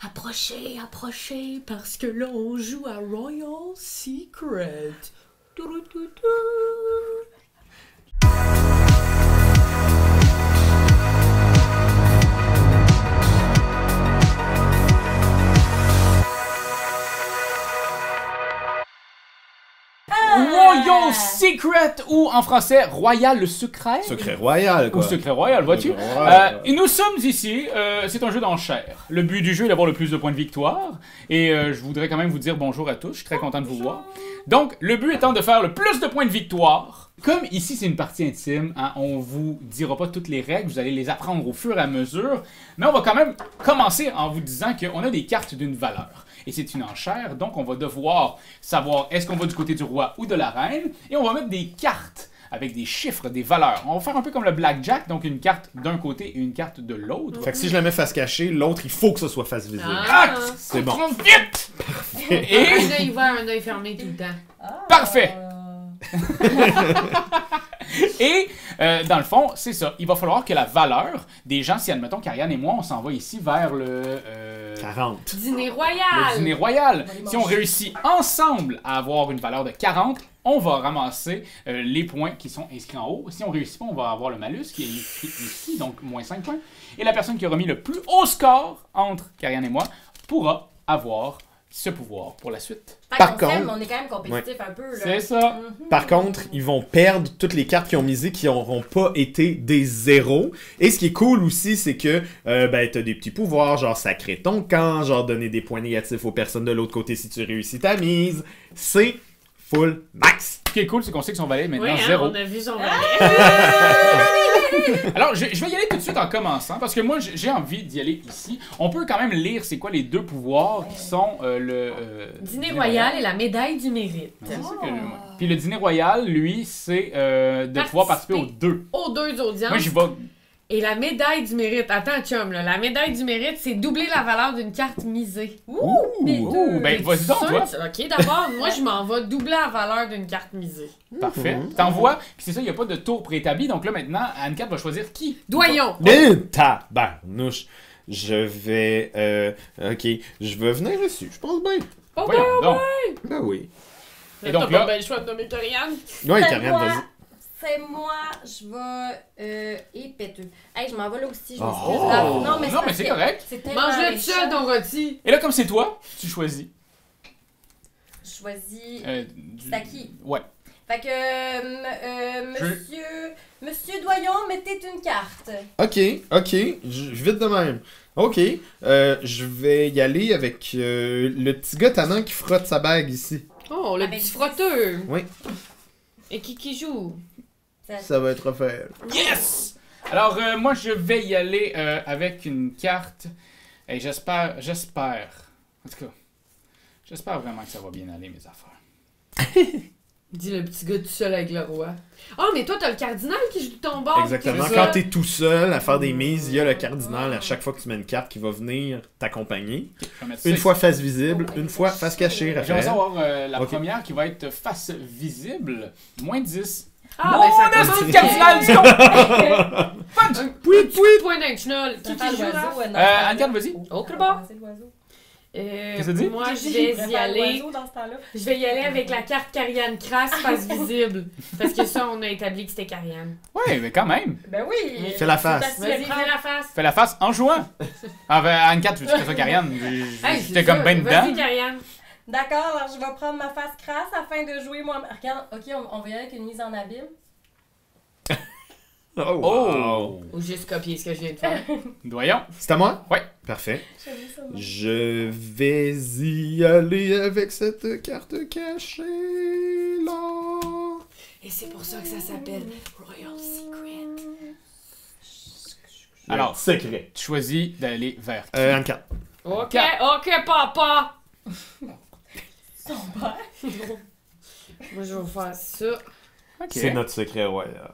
Approchez, approchez, parce que là, on joue à Royal Secret. Touroutoutou. Royal Secret, ou en français, Royal le secret. Secret royal, quoi. Ou secret royal, vois-tu? Secret royal. Et nous sommes ici, c'est un jeu d'enchères. Le but du jeu est d'avoir le plus de points de victoire. Et je voudrais quand même vous dire bonjour à tous, je suis très content de vous voir. Donc, le but étant de faire le plus de points de victoire. Comme ici c'est une partie intime, hein, on vous dira pas toutes les règles, vous allez les apprendre au fur et à mesure. Mais on va quand même commencer en vous disant qu'on a des cartes d'une valeur. Et c'est une enchère, donc on va devoir savoir est-ce qu'on va du côté du roi ou de la reine. Et on va mettre des cartes avec des chiffres, des valeurs. On va faire un peu comme le blackjack, donc une carte d'un côté et une carte de l'autre. Fait que si je la mets face cachée, l'autre, il faut que ce soit face visible. Ah, C'est bon. vite! Et... Un œil ouvert, un œil fermé tout le temps. Parfait! Et, dans le fond, c'est ça. Il va falloir que la valeur des gens, si admettons qu'Ariane et moi, on s'en va ici vers le... 40. Dîner royal! Le dîner royal. Si on réussit ensemble à avoir une valeur de 40, on va ramasser les points qui sont inscrits en haut. Si on réussit pas, on va avoir le malus qui est écrit ici, donc moins 5 points. Et la personne qui aura mis le plus haut score entre Karianne et moi pourra avoir ce pouvoir pour la suite. Par contre, on est quand même compétitif un peu. Là. C'est ça. Par contre, ils vont perdre toutes les cartes qu'ils ont misées qui n'auront pas été des zéros. Et ce qui est cool aussi, c'est que ben, t'as des petits pouvoirs, genre sacrer ton camp, genre donner des points négatifs aux personnes de l'autre côté si tu réussis ta mise. C'est full max. Ce qui est cool, c'est qu'on sait que son valet est maintenant Oui, hein, 0. on a vu son valet. Alors, je vais y aller tout de suite en commençant, parce que moi, j'ai envie d'y aller ici. On peut quand même lire c'est quoi les deux pouvoirs qui sont le... Dîner royal et la médaille du mérite. C'est ça que Puis le dîner royal, lui, c'est de pouvoir participer aux deux. Aux deux audiences. Moi, j'y vais... Et la médaille du mérite. Attends, chum, là. La médaille du mérite, c'est doubler la valeur d'une carte misée. Ouh, ben vas-y donc, toi. Ok, d'abord, moi, je m'en vais doubler la valeur d'une carte misée. Parfait. T'envoies, puis c'est ça, il n'y a pas de tour préétabli, donc là, maintenant, Anne-Cat va choisir qui. Doyon. Tabarnouche. Je vais... ok, je vais venir dessus. Je pense bien. Voyons donc. Ben oui. Et donc T'as là- pas bien le choix de nommer Karianne. Ouais, C'est Karianne, moi. vas-y. C'est moi, je vais... épéteux. Hey, je m'en vais là aussi, je Oh. m'excuse. Oh. Ah, Non, mais parce c'est que correct. C'est tellement Mange-le tout méchant. seul, ton rôti. Et là, comme c'est toi, tu choisis. Je choisis... Du... C'est à qui? Ouais. Fait que, monsieur Doyon, mettez une carte. Ok, vite de même. Ok, je vais y aller avec le petit gars tannant qui frotte sa bague ici. Oh, le Avec petit 10. frotteur. Oui, Et qui joue? ça va être offert. Yes! Alors, moi, je vais y aller avec une carte. Et j'espère... En tout cas, j'espère vraiment que ça va bien aller, mes affaires. Dit le petit gars tout seul avec le roi. Oh, mais toi, t'as le cardinal qui joue de ton bord. Exactement. c'est Quand ça? t'es tout seul à faire des mises, il y a le cardinal à chaque fois que tu mets une carte qui va venir t'accompagner. Je vais mettre ça Une ici. fois face visible, Oh, une fois face cachée, J'aimerais Raphaël. savoir la Ok. première qui va être face visible. Moins 10. Ah, Mon ben ça esti commence de cardinal, dis donc! Punch! Pouit, pouit! Point d'un chenol. Qui J'entends joue, l'oiseau, là? Anne-Cat, vas-y. Autre bord. C'est l'oiseau. Qu'est-ce que ça dit? Moi, je vais y aller. Dans ce temps-là. Je vais y aller avec la carte Karianne crasse face visible. Parce que ça, on a établi que c'était Karianne. Ouais, mais quand même. Ben oui. Fais la face. Vas-y, fais la face. Fais la face en jouant. Ah, ben, Anne-Cat, tu veux que ça Karianne? Hey, J'étais c'est comme ça. ben Vas-y, dedans. Karianne. D'accord, alors je vais prendre ma face crasse afin de jouer moi. Regarde, ok, on va y aller avec une mise en abîme. Oh, Oh! wow. Ou juste copier ce que je viens de faire. Doyon. C'est à moi? Ouais. Parfait. J'aime ça, moi. Je vais y aller avec cette carte cachée là. Et c'est pour ça que ça s'appelle Royal Secret. Alors, secret. tu choisis d'aller vers qui? Anne-Cat. Ok, ok, papa. Son père. Moi, je vais faire ça. Ok. C'est notre secret royal.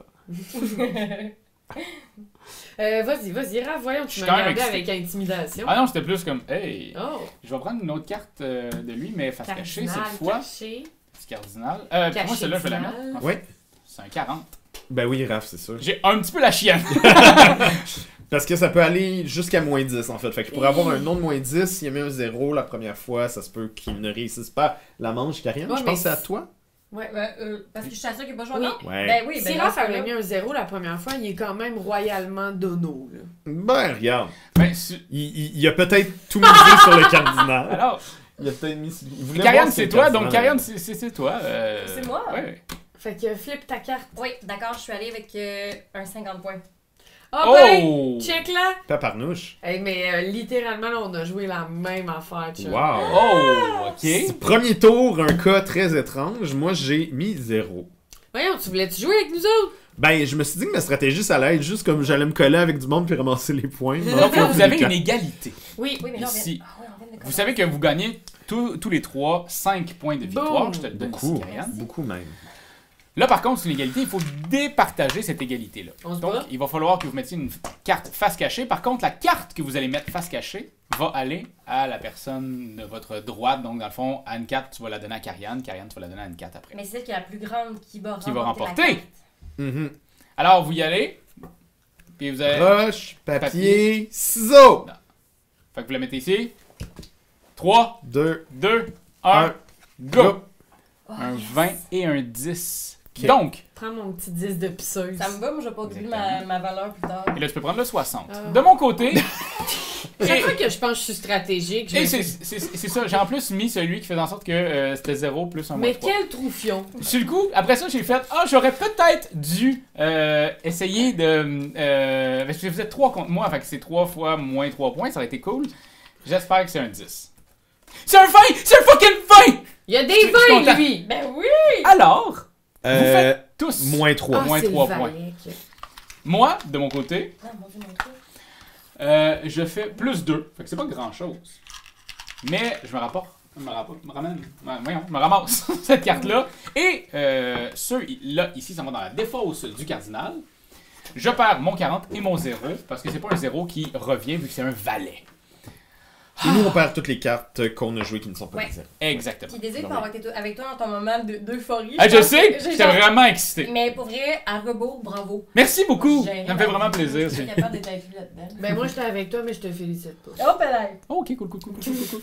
Vas-y, Raph, voyons, tu Je suis m'as quand même regardé excité. avec intimidation. Ah non, c'était plus comme, hey, Oh, je vais prendre une autre carte de lui, mais face cachée cardinal cette fois. caché. Petit cardinal. Pour moi, celle-là, je vais la mettre. Cardinal. En fait, Oui. c'est un 40. Ben oui, Raph, c'est sûr. J'ai un petit peu la chienne. Parce que ça peut aller jusqu'à moins 10 en fait. Fait qu'il pourrait avoir un nom de moins 10, s'il a mis un 0 la première fois, ça se peut qu'il ne réussisse pas la manche, Karianne. Ouais, Je pense que c'est à mais toi. Ouais. Parce que je suis sûre qu'il n'a pas joué Oui. encore. Ouais. Ben oui, Si ben Raph dans ce avait cas-là- mis un 0 la première fois, il est quand même royalement dono, là. Ben, regarde. Ben, Il a peut-être tout misé sur le cardinal. alors, Il a peut-être mis... Il voulait Karianne, voir si c'est le toi, cardinal donc avait- Karianne, c'est toi. C'est moi? Ouais. Fait que flippe ta carte. Oui, d'accord, je suis allée avec un 50 points. Oh, ben, Oh! check là! Paparnouche. Hey, mais littéralement, là, on a joué la même affaire, tu vois. Wow. Oh, ok. Premier tour, un cas très étrange. Moi, j'ai mis 0. Voyons, tu voulais-tu jouer avec nous autres? Ben, je me suis dit que ma stratégie, ça allait être juste comme j'allais me coller avec du monde puis ramasser les points. Donc là, vous avez une égalité. Oui. Oui, mais là, on Ici. vient... Ah ouais, on vient de Vous commencer. savez que vous gagnez tous les trois 5 points de victoire. Boum. Je te le donne Beaucoup. ici, Karianne. Beaucoup même. Là, par contre, c'est une égalité. Il faut départager cette égalité-là. On se Donc, bat? il va falloir que vous mettiez une carte face cachée. Par contre, la carte que vous allez mettre face cachée va aller à la personne de votre droite. Donc, dans le fond, Anne-Cat, tu vas la donner à Karianne. Karianne, tu vas la donner à Anne-Cat après. Mais c'est celle qui est la plus grande qui va Qui va remporter. remporter. la carte. Mhm. Alors, vous y allez. Puis vous avez... Roche, papier, ciseaux. Fait que vous la mettez ici. 3, 2, 2, 1, 1, go! go. Oh, Un yes. 20 et un 10. Ok. Donc, Prends mon petit 10 de pisseuse. Ça me va, moi je vais pas oublier ma valeur plus tard. et là, tu peux prendre le 60. Ah. De mon côté, Chaque et, fois que je pense que je suis stratégique, je et me c'est dis, c'est ça, j'ai en plus mis celui qui faisait en sorte que c'était 0 plus un moins mais 3. quel troufion! Sur le coup, après ça, j'ai fait j'aurais peut-être dû essayer de. Parce que vous êtes 3 contre moi, fait que c'est 3 fois moins 3 points, ça aurait été cool. J'espère que c'est un 10. C'est un 20! C'est un fucking 20! Il y a des Je suis 20, content. lui! Ben oui! Alors, vous Euh, faites tous. moins 3. Ah, moins c'est 3 le points. Valek. Moi, de mon côté, Non, mon Dieu, mon Dieu. je fais plus 2. Fait que c'est pas grand chose. Mais je me rapporte. Je me ramasse cette carte-là. Et ceux-là, ici, ça va dans la défausse du cardinal. Je perds mon 40 et mon 0, parce que c'est pas un 0 qui revient vu que c'est un valet. Et nous, on perd toutes les cartes qu'on a jouées qui ne sont pas Ouais. des 0. Exactement. Puis désolé Non, pour avoir été avec toi dans ton moment d'euphorie. Ah, je pense sais, que j'ai j'étais genre- vraiment excité. Mais pour vrai, à rebours, bravo. Merci beaucoup, J'ai ça me fait rien à vraiment dire. plaisir. Je suis capable d'être inclus là-dedans. Ben moi, j'étais avec toi, mais je te félicite pas. Oh, là. Oh, ok, cool. Où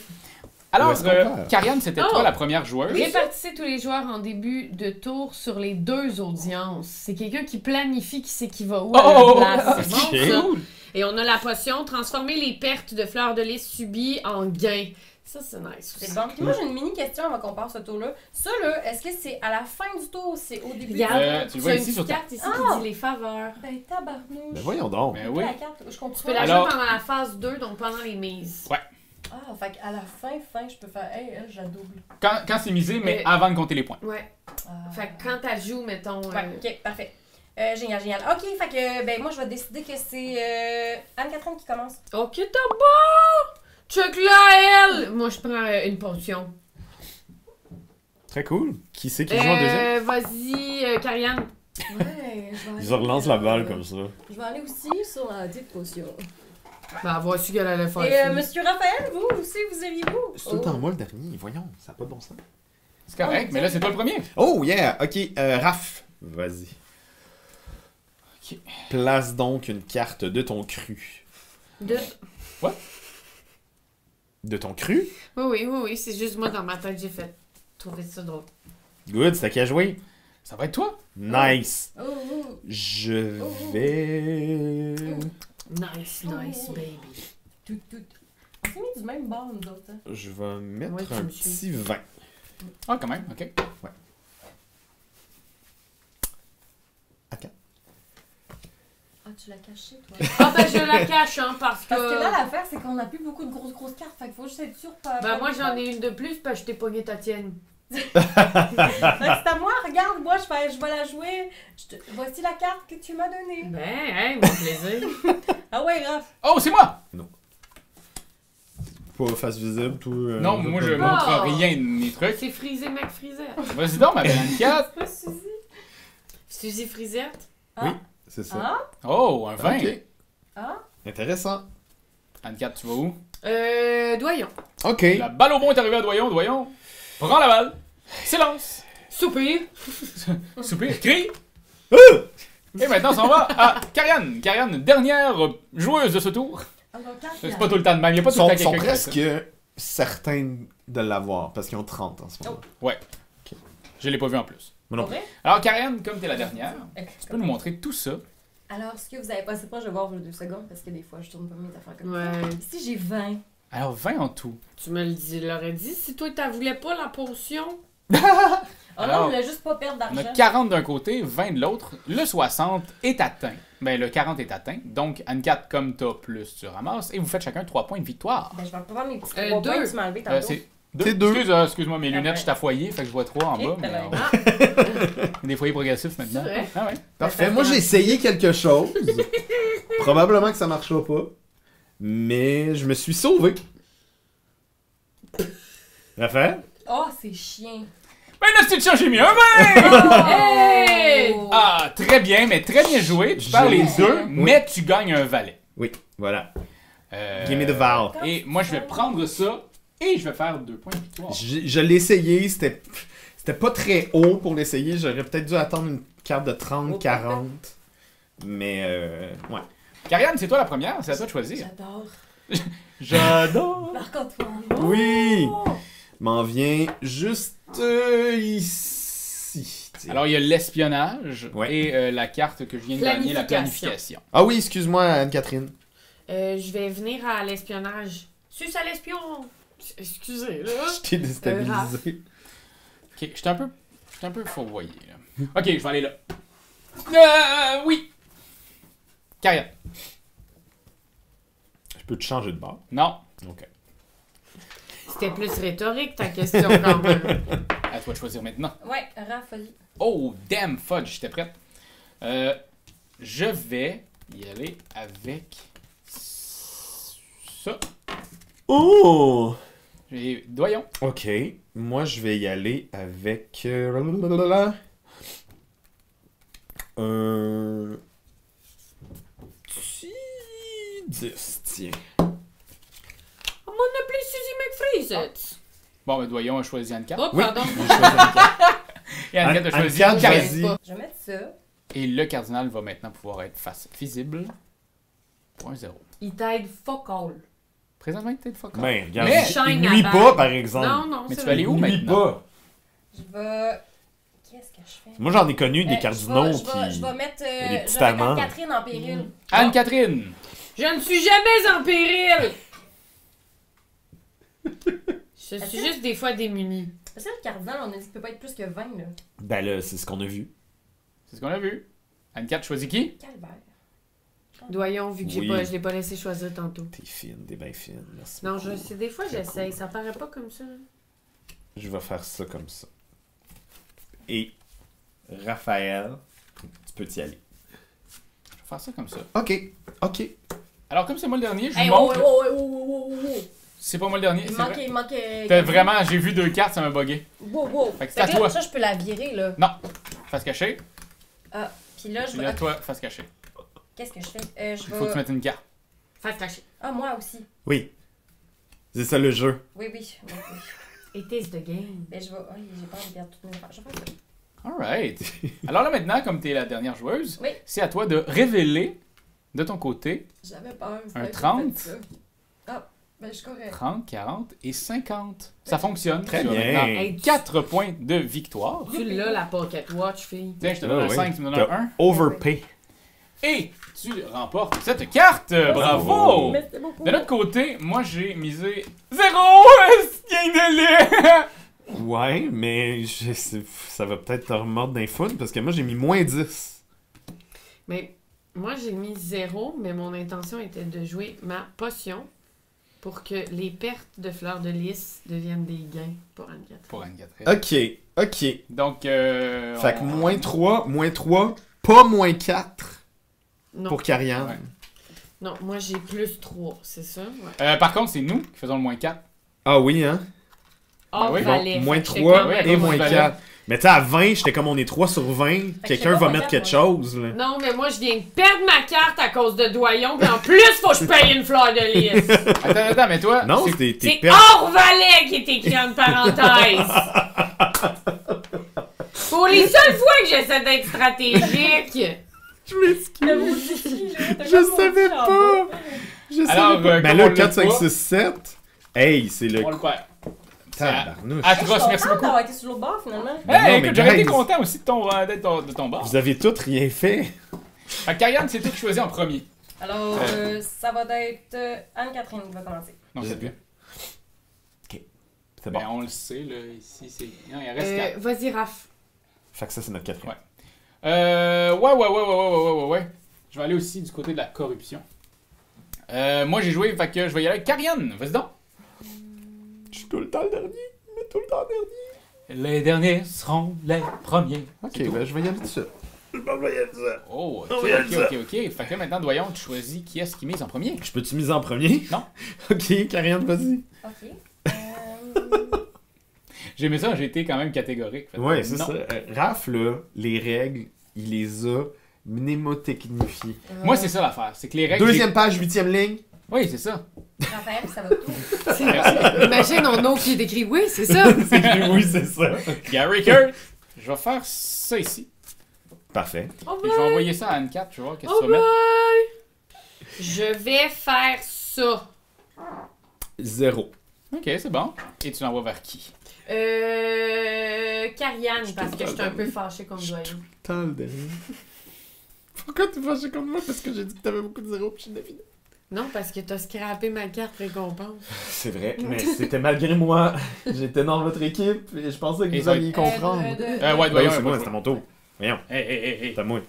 Alors, est-ce qu'on perd? Karianne, c'était Oh! toi la première joueuse. Répartissez tous les joueurs en début de tour sur les 2 audiences. C'est quelqu'un qui planifie qui sait qui va où à Oh! la place. C'est Ok. bon, ça? Cool. Et on a la potion transformer les pertes de fleurs de lys subies en gains. Ça, c'est nice. C'est bon. Puis moi, j'ai une mini question avant qu'on passe ce tour-là. Ça, là, est-ce que c'est à la fin du tour ou c'est au début Regarde, tu le tu vois as ici une sur petite ta- carte ici Ah! qui dit les faveurs. Ben, tabarnouche. Ben voyons donc. Ben oui. La carte, je comprends. Tu peux la Alors- jouer pendant la phase 2, donc pendant les mises. Ah, fait qu'à la fin, je peux faire. Hey, elle, je la double. Quand c'est misé, mais Euh, avant de compter les points. Ouais. Ah. Fait que quand elle joue, mettons... Ouais, ok, parfait. Génial, génial. Ok, fait que, ben, moi, je vais décider que c'est Anne-Catherine qui commence. Ok, t'as bon! Check là, elle! Moi, je prends une potion. Très cool. Qui c'est qui joue en deuxième? Vas-y, Karianne. Ouais, je vais Ils relancent la balle comme ça. Je vais aller aussi sur la dite potion. Ben, voici qu'elle allait faire Et ça. monsieur Raphaël, vous aussi, vous aviez-vous? C'est tout le temps moi le dernier. Voyons, ça n'a pas de bon sens. C'est correct, mais là, c'est toi le premier. Oh yeah! Ok, Raph, vas-y. Ok. Place donc une carte de ton cru. De... De ton cru? Oui, c'est juste moi dans ma tête, j'ai fait trouver ça drôle. Good, c'est à qui a joué? Ça va être toi. Nice. Oh, oh. Je vais... Nice, baby. Tout. On s'est mis du même bord, nous autres. Hein? Je vais mettre Ouais, tu un me suis. petit 20. Ah, quand même, ok. Ah, tu l'as caché, toi. Ah ben je la cache, hein, parce que... Parce que là, l'affaire, c'est qu'on n'a plus beaucoup de grosses cartes. Fait qu'il faut juste être sûr. Ben moi j'en ai une de plus, parce que je t'ai pogné ta tienne. Fait que c'est à moi, regarde, moi, je vais la jouer. Voici la carte que tu m'as donnée. Ben, hein, mon plaisir. Ah ouais, grave. Oh, c'est moi! Pas face visible, tout. Non, moi, je pas. montre rien de mes trucs. C'est frisé, mec, frisette. Vas-y donc, ma belle Anne-Cat. Pas Suzy. Suzy Frisette. Oui, c'est ça. Ah, Oh, un 20. Ok, ah. intéressant. Anne-Cat, tu vas où? Doyon. Ok. La balle au bon est arrivée à Doyon. Doyon, prends la balle. Silence. Soupir. Soupir. Crie. Et maintenant, on s'en va à Karianne. Karianne, dernière joueuse de ce tour. Alors, quand C'est pas tout le temps de même. Il n'y a pas Ils tout le temps sont quelqu'un qui fait ça. presque certains de l'avoir, parce qu'ils ont 30 en ce moment. Ouais. Je l'ai pas vu en plus. Moi non Pour plus. vrai? Alors, Karianne, comme t'es la dernière, Ok. tu peux nous montrer tout ça. Alors, ce que vous avez passé pas, je vais voir vos 2 secondes parce que des fois, je tourne pas mes affaires comme Ouais. ça. Ici, j'ai 20. Alors, 20 en tout. Tu me l'aurais dit si toi, t'en voulais pas la potion. Oh Alors, non, on voulait juste pas perdre On a d'argent. 40 d'un côté, 20 de l'autre. Le 60 est atteint. Ben, le 40 est atteint. Donc, Anne-4, comme t'as plus, tu ramasses. Et vous faites chacun 3 points de victoire. Ben, je vais prendre mes petits 3 deux. points que tu m'as enlevé Euh, tantôt. c'est C'est deux. Excuse-moi, mes lunettes, je suis à foyer, fait que je vois 3 en Eh, bas. Mais ben, des foyers progressifs maintenant. C'est vrai? Ah ouais. Parfait. Moi, j'ai essayé quelque chose. Probablement que ça marchera pas. Mais je me suis sauvé. Raphaël? Oh, c'est chien. Ben là, c'est de j'ai mis un 20! Hey! Ah, très bien, mais très bien joué. Tu perds les deux, mais tu gagnes un valet. Oui, voilà. Euh, Give me the Val. Et moi, je vais prendre ça et je vais faire 2 points de victoire. Je l'ai essayé, c'était pas très haut pour l'essayer. J'aurais peut-être dû attendre une carte de 30, 40. Mais, ouais. Karianne, c'est toi la première, c'est à toi de choisir. J'adore. J'adore! Marc-Antoine. Oui! M'en vient juste ici. Tiens. Alors, il y a l'espionnage Ouais. et la carte que je viens de gagner, la planification. Ah oui, excuse-moi, Anne-Catherine. Je vais venir à l'espionnage. Suce à l'espion! Excusez, là. Je t'ai déstabilisé. Ok, j'étais un peu fourvoyé, là. Ok, je vais aller là. Oui! Karianne. Je peux te changer de bord? Non. Ok. C'était plus rhétorique ta question quand même. À toi de choisir maintenant. Ouais, Raph, vas-y. Oh, damn fudge, j'étais prête. Je vais y aller avec ça. Oh! Et doyon. Ok. Moi, je vais y aller avec... Petit 10, tiens. On m'en appelé Suzy McFreeze. Bon, ben doyon a choisi Anne-4. Oh, Oui. pardon. Et Anne-4 a choisi Anne-Cat Karianne. choisit. Je vais mettre ça. Et le cardinal va maintenant pouvoir être face visible. Pour un 0. Il t'aide fuck all. Présentement, t'es le fuck off. Ben, regarde, Mais- il nuit pas, par exemple. Non, non, Mais c'est tu vas aller vrai. où Il nuit maintenant? pas. Je vais... Qu'est-ce que je fais? Moi, j'en ai connu des Je cardinaux vais qui... mettre... des petits je vais mettre amants. Catherine en péril. Anne-Catherine! Je ne suis jamais en péril! Je suis juste des fois démunie. Parce que le cardinal, on a dit qu'il peut pas être plus que 20, là. Ben là, c'est ce qu'on a vu. C'est ce qu'on a vu. Anne-4 choisit qui? Calvaire. Doyon, vu que Oui. je l'ai pas laissé choisir tantôt. T'es fine, t'es bien fine. Merci. Non, beaucoup. je sais, des fois j'essaye, ça paraît pas comme ça. Je vais faire ça comme ça. Et Raphaël, tu peux y aller. Je vais faire ça comme ça. Ok, ok. Alors, comme c'est moi le dernier, je vous Hey, montre. wow. C'est pas moi le dernier, Il c'est vrai. manque... T'as vraiment, j'ai vu 2 cartes, ça m'a bugué. Wow. Fait que c'est à Fait que toi. là, ça, je peux la virer, là. Non. Face cachée. Ah, puis là, je Puis vais... là, toi, face cachée. Qu'est-ce que je fais? Je Il faut que tu vais... mettes une carte. Face cachée. Ah, moi aussi. Oui. C'est ça le jeu. Oui. It is the game. Ben, je vais... Oh, j'ai peur de perdre toutes mes affaires. Je vais faire ça. Alright. Alors là, maintenant, comme t'es la dernière joueuse, Oui. c'est à toi de révéler de ton côté J'avais peur. Un Fait que 30? j'ai fait ça. Ah, ben, je suis correct. 30, 40 et 50. Ça fonctionne. Très Tu as bien. maintenant Hey, 4 points de victoire. Tu l'as la pocket watch, fille. Tiens, je te Ah donne un oui. 5, tu me donnes un 1. Overpay. Et tu remportes cette carte. Bravo! Merci beaucoup. De notre côté, moi j'ai misé 0 gain de lait. Ouais, mais ça va peut-être te remordre d'un foot parce que moi j'ai mis moins 10. Mais moi j'ai mis 0, mais mon intention était de jouer ma potion pour que les pertes de fleurs de lys deviennent des gains pour Anne-Catherine. Pour Anne-Catherine. Ok. Donc, Fait que moins 3, pas moins 4 Non, pour Karianne. Ouais. non, moi j'ai plus 3, c'est ça? Ouais. par contre, c'est nous qui faisons le moins 4. Ah oui, hein? Oh, oui. valet. Moins Fait que j'étais 3 quand même- et moins valet. 4. Mais tu sais, à 20, j'étais comme on est 3 sur 20. que Quelqu'un c'est pas va moins mettre 4, quelque moi. chose, là. Non, mais moi je viens de perdre ma carte à cause de Doyon, puis en plus faut que je paye une fleur de lys. Attends, mais toi, Non, c'est- t'es C'est perdu. hors valet qui est écrit en parenthèse. Pour les seules fois que j'essaie d'être stratégique. Je m'excuse. Le mot d'ici, là, t'as Je comme savais mon petit en pas. bas. Je sais Alors, pas. comme Ben on là, l'a 4, 5, pas, 6, 7. Hey, c'est le... On le perd. Tabarnouche. Atroce, Je suis merci contente beaucoup. d'avoir été sur l'autre bord, finalement. Ben non, Hey, mais écoute, j'aurais été guys. content aussi d'être de ton bord. Vous avez toutes rien fait. Fait que Karianne, c'est toi qui choisis en premier. Alors, ça va être Anne-Catherine qui va commencer. Non, c'est bien. C'est bon. Ben, on le sait, là, ici, c'est... Non, il en reste 4. Vas-y, Raph. Fait que ça, c'est notre quatrième. Ouais. Je vais aller aussi du côté de la corruption. Moi, j'ai joué, fait que je vais y aller avec Karianne. Vas-y donc. Je suis tout le temps le dernier. Mais tout le temps le dernier. Les derniers seront les premiers. Ok, C'est tout. ben je vais y aller tout ça. Je vais y aller tout ça. Oh, On va y aller ok. Fait que là, maintenant, Doyon, tu choisis qui est-ce qui mise en premier. Je peux-tu miser en premier? Non. Ok, Karianne, vas-y. Ok. J'ai aimé ça, j'ai été quand même catégorique. Fait que Ouais, c'est non. ça. Raph, là, les règles, il les a mnémotechnifiées. Moi, c'est ça l'affaire. C'est que les règles. Deuxième page, 8e ligne. Oui, c'est ça. Raphaël, ça va tout. Imagine, on a qui est écrit oui, c'est ça. Oui, c'est ça. Gary Kurt. Je vais faire ça ici. Parfait. Oh Et je vais envoyer ça à Anne-Cat. Tu vois, qu'est-ce que tu Oh vas mettre. boy! Je vais faire ça. 0. Ok, c'est bon. Et tu l'envoies vers qui? Karianne, parce que je suis un peu fâchée contre Doyon. Tant le dernier. Pourquoi tu fâché contre moi? Parce que j'ai dit que t'avais beaucoup de 0 puis je suis deviné. Non, parce que t'as scrappé ma carte récompense. C'est vrai, mais c'était malgré moi. J'étais dans votre équipe et je pensais que Et vous ça- alliez comprendre. Ouais, Ben Doyon, oui, c'est moi, moi, c'était mon tour. Voyons, Hey. c'est à moi.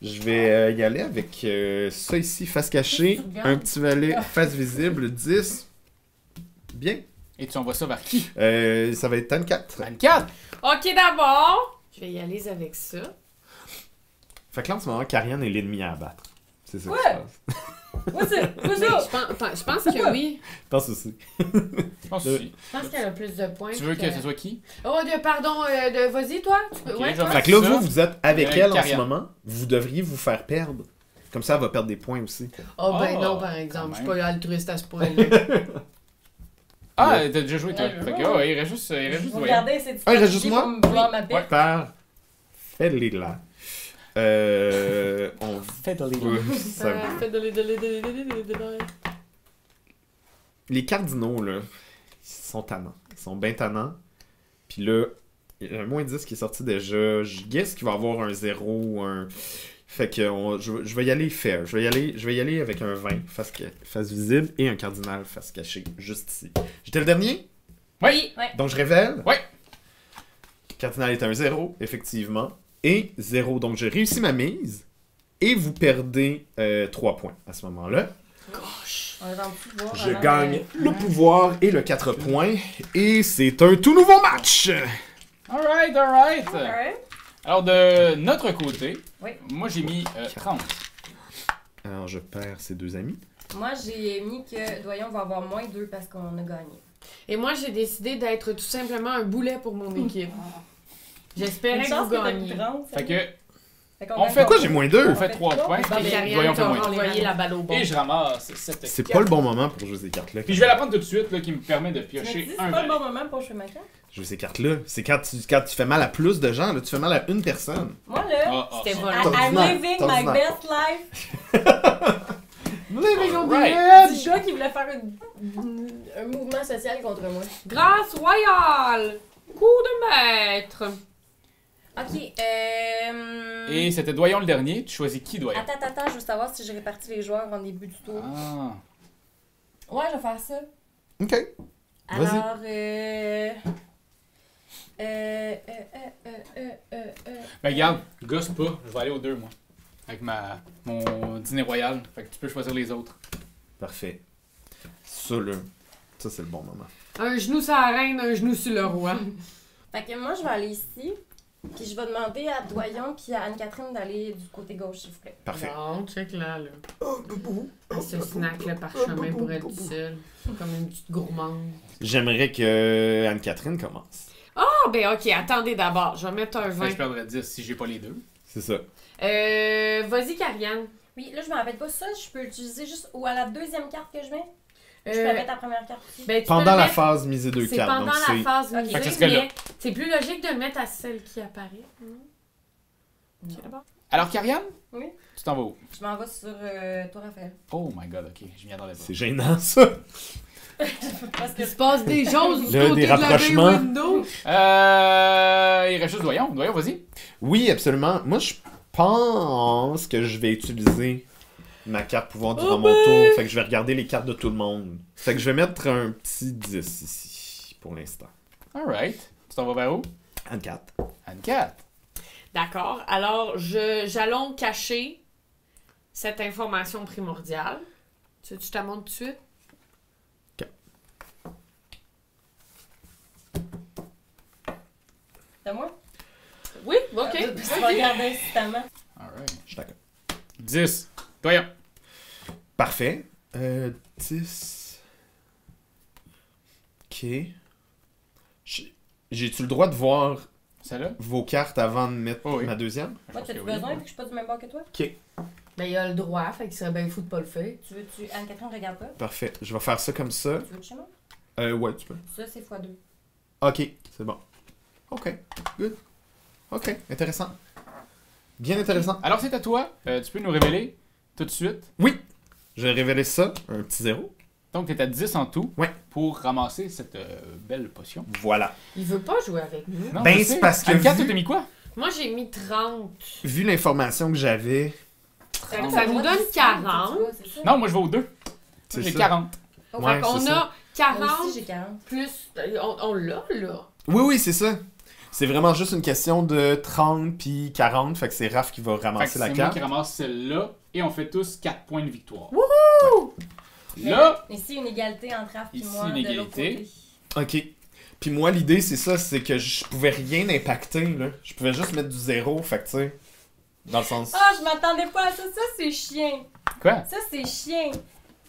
Je vais y aller avec ça ici, face cachée, un petit valet, face visible, 10. Bien. Et tu envoies ça vers qui? Ça va être Tan 4. Anne-Cat! Ok, d'abord, je vais y aller avec ça. Fait que là, en ce moment, Karianne est l'ennemi à abattre. C'est ça qui Ouais. se passe. Moi, c'est Mais ça. je pense que oui. Je pense aussi. Je pense aussi. Je pense qu'elle a plus de points. Tu veux que ce soit qui? Oh, pardon, vas-y, toi. Tu peux... Ok, ouais, je vais toi? Fait que là, Ça, vous êtes avec avec elle en ce Karianne. moment. Vous devriez vous faire perdre. Comme ça, elle va perdre des points aussi. Oh, ben Oh, non, par exemple. Je suis quand pas altruiste à ce point-là. Ah, t'as déjà joué, toi. Ouais, Fait que, ouais. oh, il reste juste Doyon. Regardez, c'est Ah, il reste juste moi? pour me vouloir ma Ouais. bête. Parfait, là. On Fais de ça- Fais de Les cardinaux, là, ils sont tannants. Ils sont bien tannants. Puis là, il y a un moins 10 qui est sorti déjà. Je guess qu'il va avoir un 0 ou un... Fait que je vais y aller fair. Je vais y aller avec un 20 face visible et un cardinal face cachée, juste ici. J'étais le dernier? Oui! Ouais. Donc je révèle? Ouais. Cardinal est un 0, effectivement. Et 0, donc j'ai réussi ma mise. Et vous perdez 3 points à ce moment-là. On va en pouvoir Je avant gagne de- le pouvoir et le 4 points. Et c'est un tout nouveau match! Alright. Alright. Alors, de notre côté, Oui. moi j'ai mis 30. Alors je perds ces deux amis. Moi, j'ai mis que Doyon va avoir moins 2 parce qu'on a gagné. Et moi, j'ai décidé d'être tout simplement un boulet pour mon équipe. J'espérais Une que chance vous que t'as gagniez. plus 30, Fait que, qu'on on gagne fait pas. Pourquoi j'ai moins 2? on fait 3 points. Et Et Karianne Doyon fait t'a moins. envoyé la balle au bon. Et je ramasse cette C'est carte. pas le bon moment pour jouer ces cartes-là. Puis je vais la prendre tout de suite, là, qui me permet de Tu me dis, piocher c'est un pas le valet. bon moment pour jouer ma carte? Jouer ces cartes-là. C'est quand tu fais mal à plus de gens, là. Tu fais mal à une personne. Moi, là, C'était I- volontaire. I'm ordinaire, living c'est my ordinaire. best life. Alright. Du gars qui voulait faire un mouvement social contre moi. Grâce royale! Coup de maître! Ok, Et c'était Doyon le dernier. Tu choisis qui, Doyon? Attends, je veux savoir si j'ai réparti les joueurs en début du tour. Ah. Ouais, je vais faire ça. OK. Vas-y. Alors, Ben regarde, gosse pas, je vais aller aux 2 moi. Avec mon dîner royal. Fait que tu peux choisir les autres. Parfait. Ça, là. Ça, c'est le bon moment. Un genou sur la reine, un genou sur le roi. Fait que moi, je vais aller ici. Puis je vais demander à Doyon puis à Anne-Catherine d'aller du côté gauche, s'il vous plaît. Parfait. Bon, check là. Elle se snack le parchemin pour être seule. Comme une petite gourmande. J'aimerais que Anne-Catherine commence. Oh, ben ok, attendez d'abord. Je vais mettre un Fait 20. que je perdrais 10 si j'ai pas les deux. C'est ça. Vas-y, Karianne. Oui, là, je me rappelle pas ça. Je peux l'utiliser juste ou à la deuxième carte que je mets. Je peux Euh, la mettre à la première carte aussi. Ben, tu peux Pendant le la mettre- phase miser deux C'est cartes. pendant Donc, la c'est. phase Fait que ça musée, serait là. mais c'est plus logique de le mettre à celle qui apparaît. Non? Ok, d'abord. Alors, Karianne, Oui. tu t'en vas où? Je m'en vais sur toi, Raphaël. Oh my god, ok, je m'y attendais pas. C'est gênant, ça. Parce que Il se passe des choses du Là, côté des de la rapprochements. bay window. Il reste juste Doyon. Doyon, vas-y. Oui, absolument. Moi, je pense que je vais utiliser ma carte pouvoir durant mon tour. Fait que je vais regarder les cartes de tout le monde. Fait que je vais mettre un petit 10 ici, pour l'instant. Alright. Tu t'en vas vers où? En 4. Anne-Cat. D'accord. Alors, j'allons cacher cette information primordiale. Tu veux que je te la montre tout de suite? c'est moi? Oui, ok. Je vais regarder instamment. Alright. Je suis d'accord. 10. Doyon. Parfait. 10. Ok. J'ai-tu le droit de voir Celle-là? vos cartes avant de mettre Oh oui. ma deuxième? Je Moi, pense t'as-tu que oui. besoin vu que je suis pas du même bord que toi? Ben, il a le droit, fait qu'il serait bien fou de pas le faire. Tu veux-tu. Anne-Catherine, regarde pas. Parfait. Je vais faire ça comme ça. Tu veux de chez moi? Ouais, tu peux. Ça, c'est x2. Ok, c'est bon. Ok, good. Ok, intéressant. Bien intéressant. Alors, c'est à toi. Tu peux nous révéler tout de suite. Oui! Je vais révéler ça, un petit 0. Donc, tu es à 10 en tout Ouais. pour ramasser cette belle potion. Voilà. Il veut pas jouer avec nous. Non, Ben, je c'est sais. parce que Anne-Cat, vu- toi, t'as mis quoi? Moi, j'ai mis 30. Vu l'information que j'avais, Fait que ça nous donne 40. Non, moi, je vais aux 2. c'est J'ai ça. 40. Oh, Ouais, Fait qu'on c'est a Moi 40 aussi, j'ai 40. plus... On l'a, là. Oui, oui, c'est ça. C'est vraiment juste une question de 30 puis 40, fait que c'est Raph qui va Fait que ramasser la c'est moi carte. qui ramasse celle-là et on fait tous 4 points de victoire. Wouhou! Là, Ici, une égalité entre Raph et Ici, moi une de l'autre égalité. côté. Ok. Puis moi, l'idée, c'est ça, c'est que je pouvais rien impacter, là. Je pouvais juste mettre du 0, fait que tu sais, dans le sens... Ah, je m'attendais pas à ça. Ça, c'est chien. quoi? Ça, c'est chien.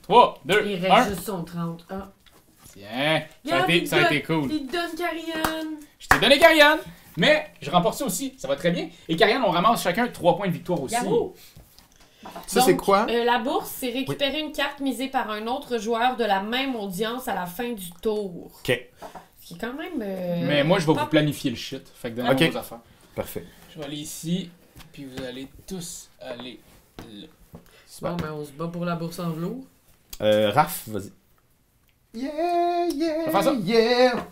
3, 2, Il 1. reste juste son 30. Ah. Tiens, ça a Regarde, été, ça a été cool. Il te donne Karianne. Je t'ai donné Karianne, mais je remporte ça aussi, ça va très bien. Et Karianne, on ramasse chacun 3 points de victoire aussi. Yahoo! Ça, c'est Donc, quoi? La bourse, c'est récupérer une carte misée par un autre joueur de la même audience à la fin du tour. Ok, Ce qui est quand même... Mais moi, je vais pas- vous planifier le shit. Fait que donnez-moi Ok. vos affaires. parfait. Je vais aller ici, puis vous allez tous aller là. Super. Bon, ben on se bat pour la bourse en velours. Raph, vas-y. Yeah, yeah, Je vais faire ça. yeah!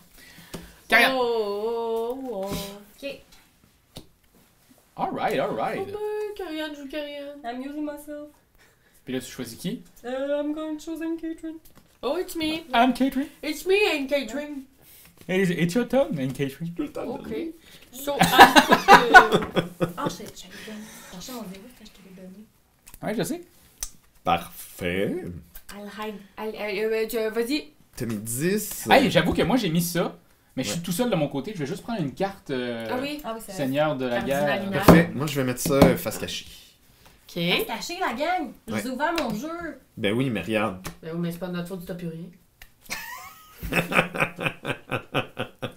Karianne. Oh. OK. Alright, Oh alright. ben, Karianne joue Karianne. I'm using myself. Puis là, tu choisis qui? I'm going to choose Catherine. Oh, it's me. Anne Catherine. It's me and Catherine. It's your turn, Anne Catherine. OK. So, Ah, je l'ai donné. Cherchez mon zéro quand je te l'ai donné. Ouais, je sais. Parfait. Vas-y. T'as mis 10. Hey, j'avoue que moi, j'ai mis ça, mais je suis tout seul de mon côté. Je vais juste prendre une carte Ah oui. Ah oui, c'est vrai. Seigneur de la Cardinal guerre. Inal. Parfait. Moi, je vais mettre ça face cachée. OK. Caché la gang. Je vous ai ouvert mon jeu. Ben oui, mais regarde. Ben oui, mais c'est pas de notre faute, tu t'as plus rien.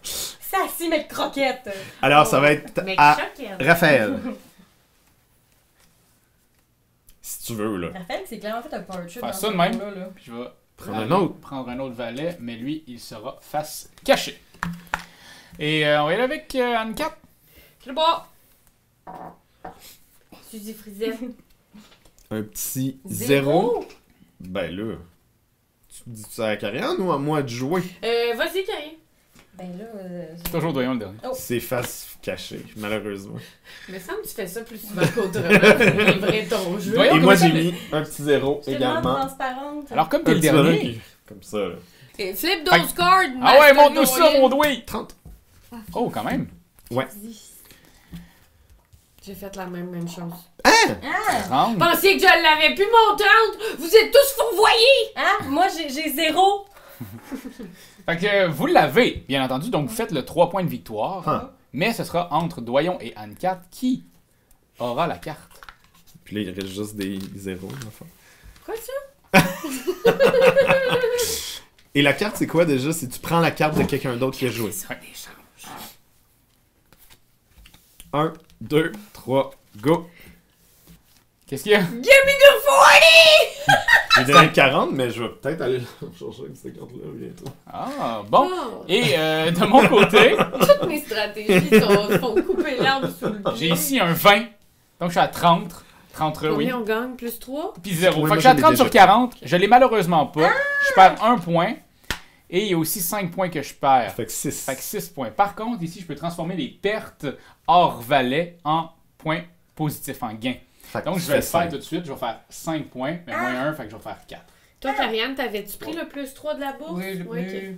Ça assis mes croquettes. Alors, ça va être Mec à choquette. Raphaël. Si tu veux, là. Raphaël, c'est clairement fait un power trip. Faire dans ça ce de même. jeu-là, là. Puis je vais Prendre aller un autre. prendre un autre valet, mais lui, il sera face cachée. Et on va y aller avec Anne-Cat. Je le bois. Suzy Frisette. Un petit 0. Ben là. Tu dis ça à Karianne ou à moi de jouer? Vas-y, Karine. Ben là. C'est toujours Doyon le dernier. C'est face cachée, malheureusement. Mais ça me tu fais ça plus souvent qu'autrement. C'est vrai ton jeu. Voyons. Et moi, comment j'ai ça, mis un petit 0 Je suis tellement également. transparente. Alors, comme Un t'es le petit bonhomme dernier. qui- Comme ça, là. Et flip Fait those cards. Ah ouais, Master montre-nous ça, Noyen. mon doué! 30. Oh, quand même. J'ai fait la même chose. Ah! 30. Pensiez que je l'avais plus mon 30? Vous êtes tous fourvoyés! Ah! Moi, j'ai 0. Fait que vous l'avez, bien entendu, donc vous faites le 3 points de victoire. Ah. Mais ce sera entre Doyon et Anne-Cat qui aura la carte. Puis là, il reste juste des 0. Enfin. Quoi ça? Et la carte, c'est quoi déjà? C'est tu prends la carte de quelqu'un d'autre qui a joué. Ça d'échange. 1, 2, 3, go! Qu'est-ce qu'il y a? Give me the 40! J'ai donné 40, mais je vais peut-être aller chercher cette carte-là bientôt. Ah, bon. Oh, Et de mon côté, toutes mes stratégies se font couper l'arbre sous le pied. j'ai ici un 20. Donc, je suis à 30. 30, oui. Combien on gagne? Plus 3? Puis 0. Ouais, Fait moi, que je suis à je l'ai 30 déjà sur 40. Je l'ai malheureusement pas. Je perds 1 point. Et il y a aussi 5 points que je perds. Fait que 6. Fait que 6 points. Par contre, ici, je peux transformer les pertes hors valet en points positifs, en gains. Donc, je vais le faire tout de suite. Je vais faire 5 points, mais moins 1, fait que je vais faire 4. Toi, Karianne, t'avais-tu pris le plus 3 de la bourse? Oui, j'ai Ouais, pris ok.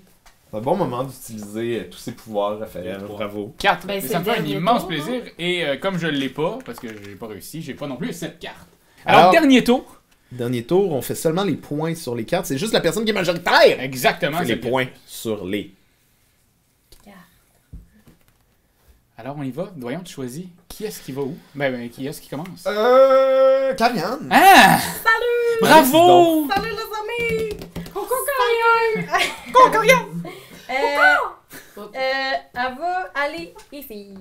C'est un bon moment d'utiliser tous ces pouvoirs, Raphaël. Bravo. 4. Ben, Et c'est ça me fait le un dernier immense tour, plaisir. Et comme je l'ai pas, parce que j'ai pas réussi, j'ai pas non plus 7 cartes. Alors, Alors- dernier tour. Dernier tour, on fait seulement les points sur les cartes. C'est juste la personne qui est majoritaire. Exactement. Fait les c'est- points sur les. Alors, on y va. Doyon, tu choisis. Qui est-ce qui va où? Ben, qui est-ce qui commence? Karianne. Ah! Salut! Bravo! Salut les amis! Coucou, Karianne! Elle va aller ici.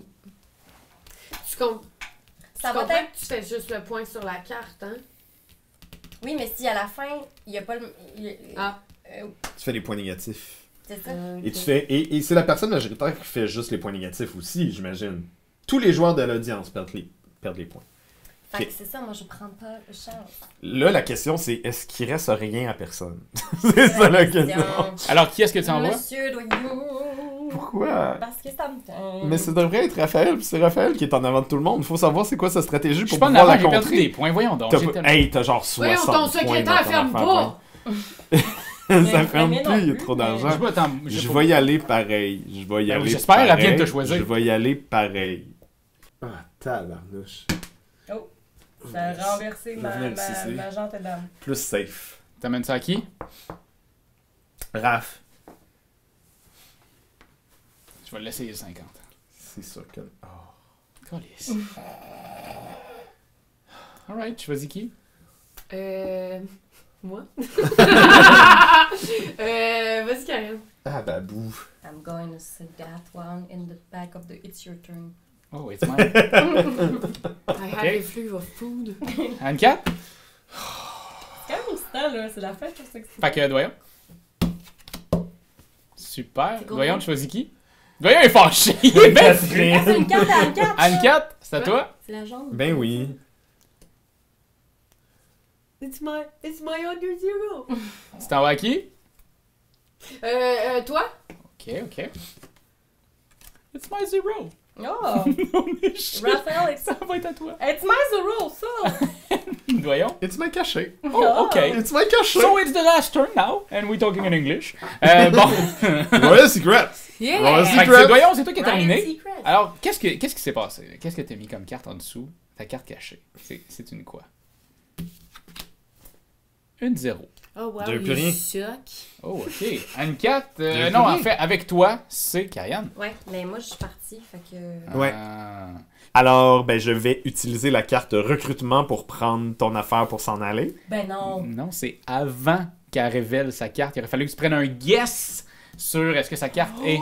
Tu comprends Ça va être... que tu fais juste le point sur la carte, hein? Oui, mais si à la fin, il n'y a pas le... Ah. Tu fais les points négatifs. C'est ça. Et tu fais. Et c'est la personne majoritaire qui fait juste les points négatifs aussi, j'imagine. Tous les joueurs de l'audience perdent les points. Fait que c'est ça, moi je prends pas chance. Là, la question, c'est est-ce qu'il reste rien à personne? C'est ça la question. Alors, qui est-ce que tu envoies? Monsieur Doyon. Pourquoi? Parce que ça me tente. Mais ça devrait être Raphaël, puis c'est Raphaël qui est en avant de tout le monde. Il faut savoir c'est quoi sa stratégie Je suis pour pas en pouvoir avant, la j'ai perdu des contrer. points. Voyons donc. T'as j'ai pas- tellement- Hey, t'as genre 60 Voyons, ton points secrétaire dans ton ferme affaire, pas! ouais. Mais Ça ferme non plus, il y a plus, trop mais- d'argent. Je vais attendre. Je vais y aller pareil. Je vais y Ben oui, aller j'espère, elle pareil. vient de te choisir. Je vais y aller pareil. Ah, tabarnouche. Ça a renversé Je vais venir ici, c'est- ma jante dame. Plus safe. T'amènes ça à qui? Raph. Je vais le laisser les 50. C'est sûr que... Oh. Calice. Alright, tu choisis qui? Moi? Vas-y, Karianne. Ah, babou. I'm going to sit that one in the back of the It's Your Turn. Oh, it's mine. I have a flu of food. Anne-Cat? C'est quand même excitant, là. C'est la fête, je sais que c'est... Fait que Doyon. Super. C'est combien? Doyon, tu choisis qui? Doyon est fâché. Il est bête. Ah, c'est une carte à la carte! Anne-Cat, c'est à Ouais. toi? C'est la jambe. Ben oui. It's my under zero. Tu t'en vas à qui? Toi? Ok. It's my zero. Oh! On est chiant. Raphaël, Ça va être à toi. it's my zero, ça! Doyon. It's my caché. Oh, ok. It's my caché. So it's the last turn now, and we're talking in English. Bon. Royal Secret. Yeah! Ouais, Fait que c'est Doyon, c'est toi qui es Ryan terminé. Secret. Alors, qu'est-ce qui s'est passé? Qu'est-ce que t'as mis comme carte en dessous? Ta carte cachée. C'est une quoi? Une 0. Oh wow, J'avais plus you rien. suck. Oh, ok. Anne-Cat, J'avais non, plus en rien. fait, avec toi, c'est Karianne. Ouais, mais moi, je suis partie, fait que... Ouais. Ah. Alors, ben, je vais utiliser la carte recrutement pour prendre ton affaire pour s'en aller. Ben non! Non, c'est avant qu'elle révèle sa carte. Il aurait fallu que tu prennes un guess sur est-ce que sa carte est...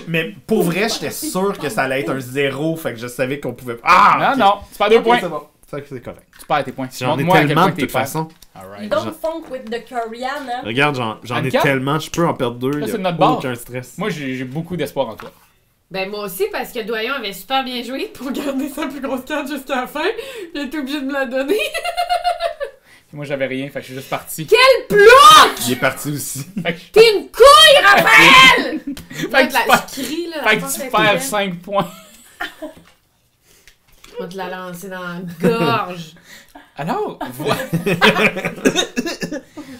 Mais pour vrai, j'étais sûr que ça allait être un 0, fait que je savais qu'on pouvait... Ah! Non, ok. non, tu perds 2 Ok, points. c'est bon. C'est correct. Tu perds tes points. J'en ai Montre-moi à quel tellement point de t'es toute fort. façon. Alright. Don't funk with the Korean, hein? Regarde, j'en ai 24? tellement, je peux en perdre 2. Là, y c'est a notre barre. aucun stress. Moi, j'ai beaucoup d'espoir en toi. Ben moi aussi, parce que Doyon avait super bien joué pour garder sa plus grosse carte jusqu'à la fin. Il était obligé de me la donner. Moi, j'avais rien, fait que je suis juste parti. Quel plot! Il est parti aussi. Fait que, T'es une couille, Raphaël! Fait que tu perds- Je crie, là. la fait que porte tu est perds ouverte. 5 points. Je vais te la lancer dans la gorge. Alors,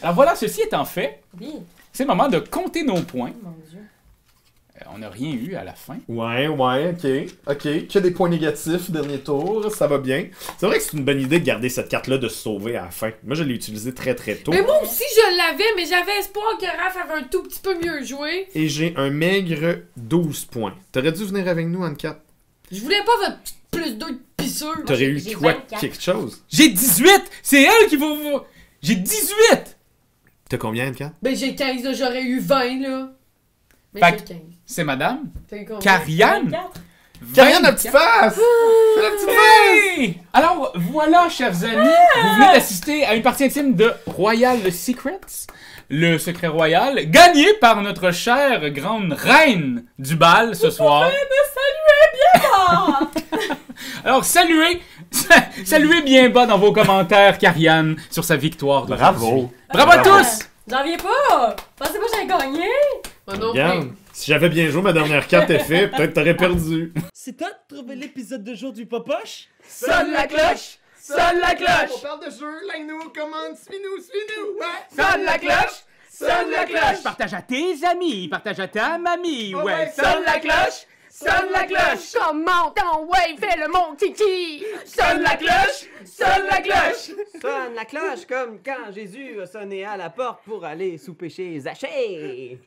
Alors voilà, ceci étant fait, Oui, c'est le moment de compter nos points. mon Dieu. On n'a rien eu à la fin. Ouais, ok. Que des points négatifs, dernier tour, ça va bien. C'est vrai que c'est une bonne idée de garder cette carte-là, de se sauver à la fin. Moi, je l'ai utilisée très très tôt. Mais moi aussi, je l'avais, mais j'avais espoir que Raph avait un tout petit peu mieux joué. Et j'ai un maigre 12 points. T'aurais dû venir avec nous, Anne-Cat. Je voulais pas votre petite plus 2 de pisseux. T'aurais eu j'ai quoi? 24. Quelque chose? J'ai 18! C'est elle qui va vous... J'ai 18! T'as combien, Anne-Cat? Ben j'ai 15, là, j'aurais eu 20, là. Mais Fait j'ai que- 15. C'est madame T'as eu combien? Karianne. 24. Karianne, la petite face! La petite face! Hey! Alors, voilà, chers amis, vous venez d'assister à une partie intime de Royal Secrets, le secret royal, gagné par notre chère grande reine du bal ce soir. Ah! Alors, saluez bien bas dans vos commentaires Karianne sur sa victoire d'aujourd'hui. Bravo à tous! J'en viens pas! Pensez pas que j'avais gagné? Moi non Regarde, plus. si j'avais bien joué ma dernière carte effet, peut-être t'aurais perdu. C'est toi de trouver l'épisode de jour du Popoche? Sonne la cloche! Sonne la cloche! On parle de jeu, like-nous, commande, suis-nous, ouais! Sonne la cloche! Sonne la cloche! Partage à tes amis, partage à ta mamie, ouais. Sonne la cloche! Sonne la cloche! Commente en wave, fais le mon titi! Sonne la cloche! Sonne la cloche! Sonne la cloche comme quand Jésus a sonné à la porte pour aller souper chez Zachée.